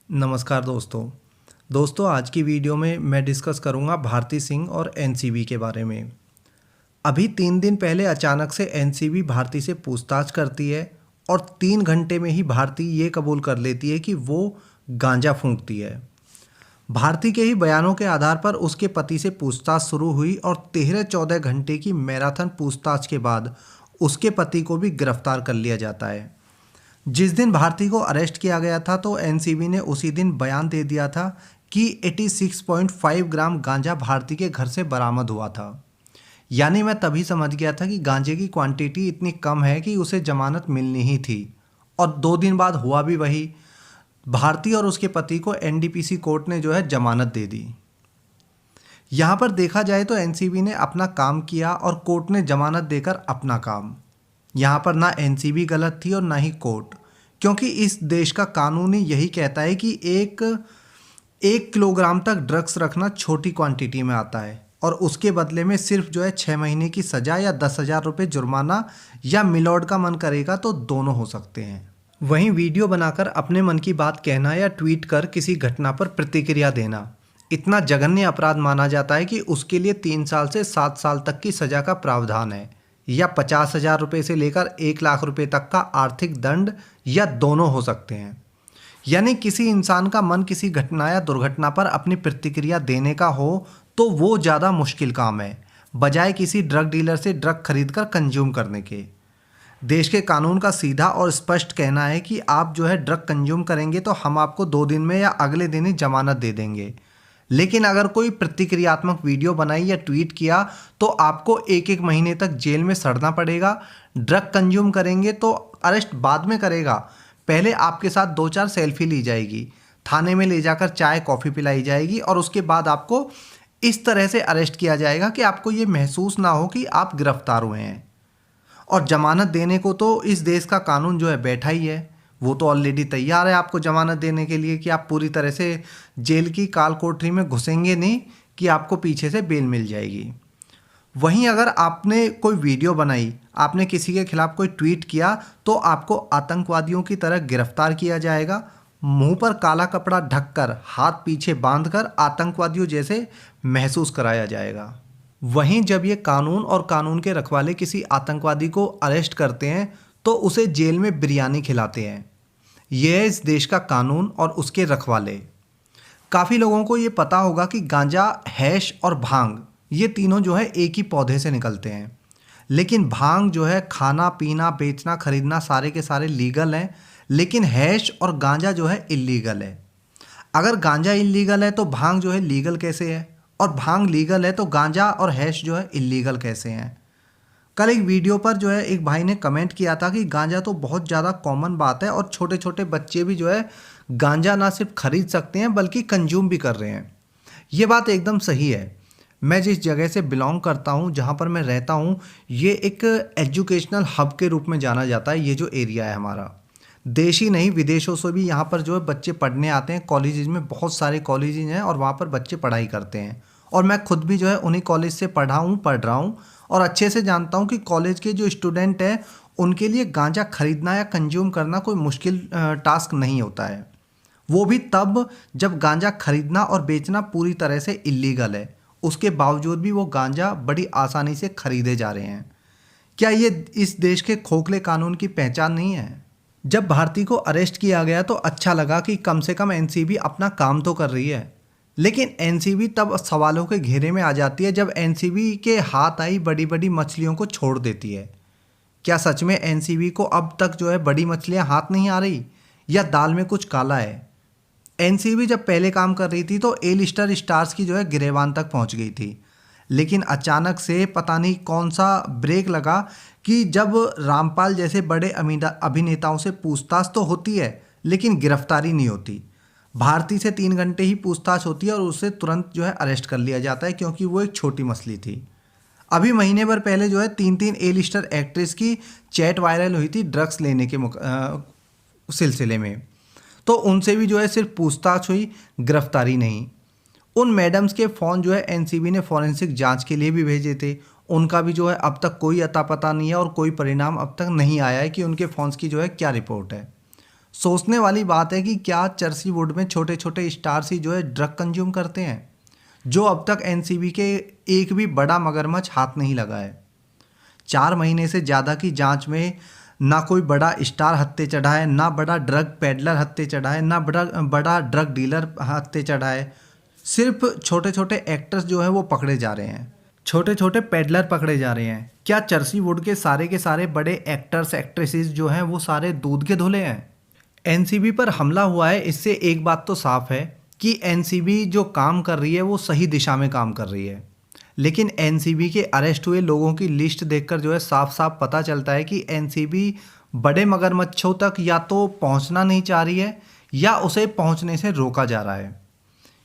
नमस्कार दोस्तों आज की वीडियो में मैं डिस्कस करूंगा भारती सिंह और एनसीबी के बारे में। अभी 3 दिन पहले अचानक से एनसीबी भारती से पूछताछ करती है और 3 घंटे में ही भारती ये कबूल कर लेती है कि वो गांजा फूंकती है। भारती के ही बयानों के आधार पर उसके पति से पूछताछ शुरू हुई और 13-14 घंटे की मैराथन पूछताछ के बाद उसके पति को भी गिरफ्तार कर लिया जाता है। जिस दिन भारती को अरेस्ट किया गया था तो एनसीबी ने उसी दिन बयान दे दिया था कि 86.5 ग्राम गांजा भारती के घर से बरामद हुआ था। यानी मैं तभी समझ गया था कि गांजे की क्वांटिटी इतनी कम है कि उसे जमानत मिलनी ही थी। और 2 दिन बाद हुआ भी वही। भारती और उसके पति को एनडीपीसी कोर्ट ने जमानत दे दी। यहाँ पर देखा जाए तो एनसीबी ने अपना काम किया और कोर्ट ने जमानत देकर अपना काम। यहाँ पर ना एनसीबी गलत थी और ना ही कोर्ट, क्योंकि इस देश का कानून ही यही कहता है कि एक किलोग्राम तक ड्रग्स रखना छोटी क्वांटिटी में आता है और उसके बदले में सिर्फ 6 महीने की सज़ा या 10,000 रुपये जुर्माना या मिलॉर्ड का मन करेगा तो दोनों हो सकते हैं। वहीं वीडियो बनाकर अपने मन की बात कहना या ट्वीट कर किसी घटना पर प्रतिक्रिया देना इतना जघन्य अपराध माना जाता है कि उसके लिए 3 साल से 7 साल तक की सज़ा का प्रावधान है या 50,000 रुपये से लेकर 1 लाख रुपये तक का आर्थिक दंड या दोनों हो सकते हैं। यानी किसी इंसान का मन किसी घटना या दुर्घटना पर अपनी प्रतिक्रिया देने का हो तो वो ज़्यादा मुश्किल काम है बजाय किसी ड्रग डीलर से ड्रग खरीद कर कंज्यूम करने के। देश के कानून का सीधा और स्पष्ट कहना है कि आप ड्रग कंज्यूम करेंगे तो हम आपको 2 दिन में या अगले दिन ही जमानत दे देंगे, लेकिन अगर कोई प्रतिक्रियात्मक वीडियो बनाई या ट्वीट किया तो आपको 1-1 महीने तक जेल में सड़ना पड़ेगा। ड्रग कंज्यूम करेंगे तो अरेस्ट बाद में करेगा, पहले आपके साथ 2-4 सेल्फी ली जाएगी, थाने में ले जाकर चाय कॉफ़ी पिलाई जाएगी और उसके बाद आपको इस तरह से अरेस्ट किया जाएगा कि आपको ये महसूस ना हो कि आप गिरफ्तार हुए हैं। और जमानत देने को तो इस देश का कानून बैठा ही है, वो तो ऑलरेडी तैयार है आपको जमानत देने के लिए कि आप पूरी तरह से जेल की काल कोठरी में घुसेंगे नहीं कि आपको पीछे से बेल मिल जाएगी। वहीं अगर आपने कोई वीडियो बनाई, आपने किसी के खिलाफ कोई ट्वीट किया तो आपको आतंकवादियों की तरह गिरफ्तार किया जाएगा, मुंह पर काला कपड़ा ढककर हाथ पीछे बांधकर आतंकवादियों जैसे महसूस कराया जाएगा। वहीं जब ये कानून और कानून के रखवाले किसी आतंकवादी को अरेस्ट करते हैं तो उसे जेल में बिरयानी खिलाते हैं। यह है इस देश का कानून और उसके रखवाले। काफ़ी लोगों को ये पता होगा कि गांजा, हैश और भांग ये तीनों एक ही पौधे से निकलते हैं, लेकिन भांग खाना पीना बेचना खरीदना सारे के सारे लीगल हैं, लेकिन हैश और गांजा इल्लीगल है। अगर गांजा इल्लीगल है तो भांग लीगल कैसे है, और भांग लीगल है तो गांजा और हैश इल्लीगल कैसे हैं। कल एक वीडियो पर एक भाई ने कमेंट किया था कि गांजा तो बहुत ज़्यादा कॉमन बात है और छोटे छोटे बच्चे भी गांजा ना सिर्फ खरीद सकते हैं बल्कि कंज्यूम भी कर रहे हैं। ये बात एकदम सही है। मैं जिस जगह से बिलोंग करता हूँ, जहाँ पर मैं रहता हूँ, ये एक एजुकेशनल हब के रूप में जाना जाता है। ये जो एरिया है हमारा, देश ही नहीं विदेशों से भी यहाँ पर बच्चे पढ़ने आते हैं। कॉलेजेस में बहुत सारे कॉलेजेस हैं और वहाँ पर बच्चे पढ़ाई करते हैं और मैं खुद भी उन्हीं कॉलेज से पढ़ रहा हूँ और अच्छे से जानता हूँ कि कॉलेज के जो स्टूडेंट हैं उनके लिए गांजा खरीदना या कंज्यूम करना कोई मुश्किल टास्क नहीं होता है। वो भी तब जब गांजा खरीदना और बेचना पूरी तरह से इल्लीगल है, उसके बावजूद भी वो गांजा बड़ी आसानी से खरीदे जा रहे हैं। क्या ये इस देश के खोखले कानून की पहचान नहीं है? जब भारती को अरेस्ट किया गया तो अच्छा लगा कि कम से कम एनसीबी अपना काम तो कर रही है, लेकिन एनसीबी तब सवालों के घेरे में आ जाती है जब एनसीबी के हाथ आई बड़ी बड़ी मछलियों को छोड़ देती है। क्या सच में एनसीबी को अब तक बड़ी मछलियां हाथ नहीं आ रही, या दाल में कुछ काला है? एनसीबी जब पहले काम कर रही थी तो ए लिस्टर स्टार्स की गिरेबान तक पहुंच गई थी, लेकिन अचानक से पता नहीं कौन सा ब्रेक लगा कि जब रामपाल जैसे बड़े अभिनेताओं से पूछताछ तो होती है लेकिन गिरफ्तारी नहीं होती। भारती से 3 घंटे ही पूछताछ होती है और उसे तुरंत अरेस्ट कर लिया जाता है क्योंकि वो एक छोटी मछली थी। अभी महीने भर पहले 3 ए लिस्टर एक्ट्रेस की चैट वायरल हुई थी ड्रग्स लेने के सिलसिले में, तो उनसे भी सिर्फ पूछताछ हुई, गिरफ्तारी नहीं। उन मैडम्स के फ़ोन एनसीबी ने फॉरेंसिक जांच के लिए भी भेजे थे, उनका भी अब तक कोई अता पता नहीं है और कोई परिणाम अब तक नहीं आया है कि उनके फ़ोन्स की क्या रिपोर्ट है। सोचने वाली बात है कि क्या चर्सीवुड में छोटे छोटे स्टार्स ही जो है ड्रग कंज्यूम करते हैं, जो अब तक एनसीबी के एक भी बड़ा मगरमच्छ हाथ नहीं लगा है। 4 महीने से ज़्यादा की जांच में ना कोई बड़ा स्टार हत्थे चढ़ा है, ना बड़ा ड्रग पेडलर हत्थे चढ़ा है, ना बड़ा बड़ा ड्रग डीलर हत्थे चढ़ा है। सिर्फ छोटे छोटे एक्टर्स जो है वो पकड़े जा रहे हैं, छोटे छोटे पेडलर पकड़े जा रहे हैं। क्या चर्सीवुड के सारे बड़े एक्टर्स एक्ट्रेसेस जो हैं वो सारे दूध के धुले हैं? एनसीबी पर हमला हुआ है, इससे एक बात तो साफ है कि एनसीबी जो काम कर रही है वो सही दिशा में काम कर रही है। लेकिन एनसीबी के अरेस्ट हुए लोगों की लिस्ट देखकर जो है साफ साफ पता चलता है कि एनसीबी बड़े मगरमच्छों तक या तो पहुंचना नहीं चाह रही है या उसे पहुंचने से रोका जा रहा है।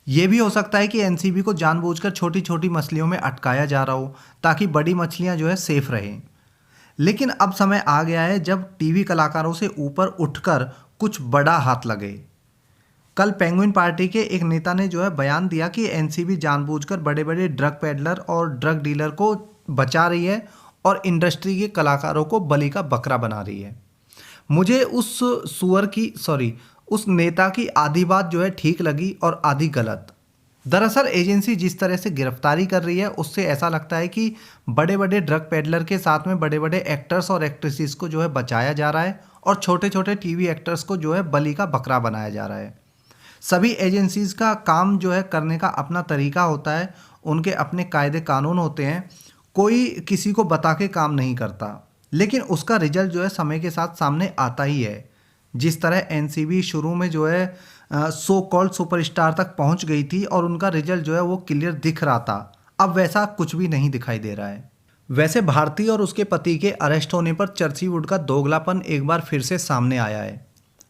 ये भी हो सकता है कि एनसीबी को जानबूझकर छोटी छोटी मछलियों में अटकाया जा रहा हो ताकि बड़ी मछलियां जो है सेफ रहें। लेकिन अब समय आ गया है जब टीवी कलाकारों से ऊपर उठकर कुछ बड़ा हाथ लगे। कल पेंगुइन पार्टी के एक नेता ने जो है बयान दिया कि एनसीबी जानबूझकर बड़े बड़े ड्रग पेडलर और ड्रग डीलर को बचा रही है और इंडस्ट्री के कलाकारों को बलि का बकरा बना रही है। मुझे उस नेता की आधी बात जो है ठीक लगी और आधी गलत। दरअसल एजेंसी जिस तरह से गिरफ्तारी कर रही है उससे ऐसा लगता है कि बड़े बड़े ड्रग पेडलर के साथ में बड़े बड़े एक्टर्स और एक्ट्रेसेस को जो है बचाया जा रहा है और छोटे छोटे टीवी एक्टर्स को जो है बलि का बकरा बनाया जा रहा है। सभी एजेंसीज का काम जो है करने का अपना तरीका होता है, उनके अपने कायदे कानून होते हैं, कोई किसी को बता के काम नहीं करता, लेकिन उसका रिजल्ट जो है समय के साथ सामने आता ही है। जिस तरह एनसीबी शुरू में जो है सो कॉल्ड सुपरस्टार तक पहुंच गई थी और उनका रिजल्ट जो है वो क्लियर दिख रहा था, अब वैसा कुछ भी नहीं दिखाई दे रहा है। वैसे भारती और उसके पति के अरेस्ट होने पर चर्सीवुड का दोगलापन एक बार फिर से सामने आया है।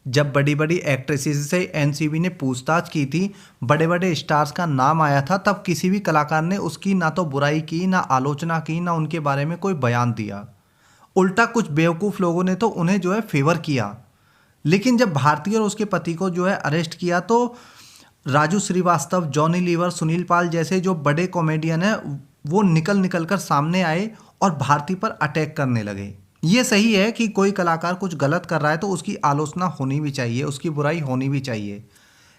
जब बड़ी बड़ी एक्ट्रेसेस से एनसीबी ने पूछताछ की थी, बड़े बड़े स्टार्स का नाम आया था, तब किसी भी कलाकार ने उसकी ना तो बुराई की, ना आलोचना की, ना उनके बारे में कोई बयान दिया। उल्टा कुछ बेवकूफ़ लोगों ने तो उन्हें जो है फेवर किया। लेकिन जब भारती और उसके पति को जो है अरेस्ट किया तो राजू श्रीवास्तव, जॉनी लीवर, सुनील पाल जैसे जो बड़े कॉमेडियन हैं वो निकल कर सामने आए और भारती पर अटैक करने लगे। ये सही है कि कोई कलाकार कुछ गलत कर रहा है तो उसकी आलोचना होनी भी चाहिए, उसकी बुराई होनी भी चाहिए।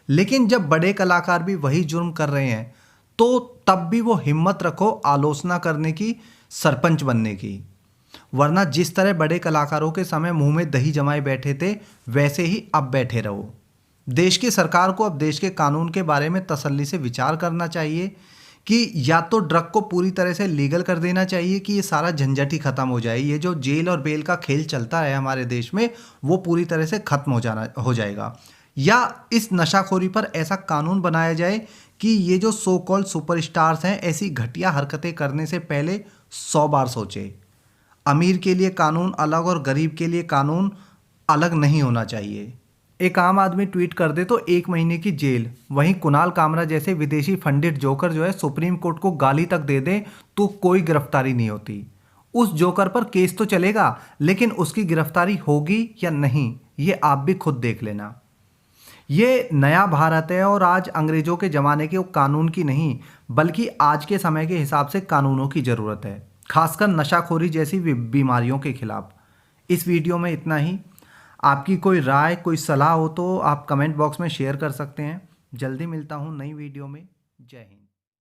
लेकिन जब बड़े कलाकार भी वही जुर्म कर रहे हैं तो तब भी वो हिम्मत रखो आलोचना करने की, सरपंच बनने की। वरना जिस तरह बड़े कलाकारों के समय मुंह में दही जमाए बैठे थे वैसे ही अब बैठे रहो। देश की सरकार को अब देश के कानून के बारे में तसल्ली से विचार करना चाहिए कि या तो ड्रग को पूरी तरह से लीगल कर देना चाहिए कि ये सारा झंझट ही खत्म हो जाए, ये जो जेल और बेल का खेल चलता है हमारे देश में वो पूरी तरह से खत्म हो जाएगा, या इस नशाखोरी पर ऐसा कानून बनाया जाए कि ये जो सो कॉल्ड सुपरस्टार्स हैं ऐसी घटिया हरकतें करने से पहले 100 बार सोचे। अमीर के लिए कानून अलग और गरीब के लिए कानून अलग नहीं होना चाहिए। एक आम आदमी ट्वीट कर दे तो 1 महीने की जेल, वहीं कुणाल कामरा जैसे विदेशी फंडित जोकर जो है सुप्रीम कोर्ट को गाली तक दे दे तो कोई गिरफ्तारी नहीं होती। उस जोकर पर केस तो चलेगा लेकिन उसकी गिरफ्तारी होगी या नहीं ये आप भी खुद देख लेना। ये नया भारत है और आज अंग्रेजों के ज़माने के कानून की नहीं बल्कि आज के समय के हिसाब से कानूनों की ज़रूरत है, खासकर नशाखोरी जैसी बीमारियों के खिलाफ। इस वीडियो में इतना ही। आपकी कोई राय, कोई सलाह हो तो आप कमेंट बॉक्स में शेयर कर सकते हैं। जल्दी मिलता हूँ नई वीडियो में। जय हिंद।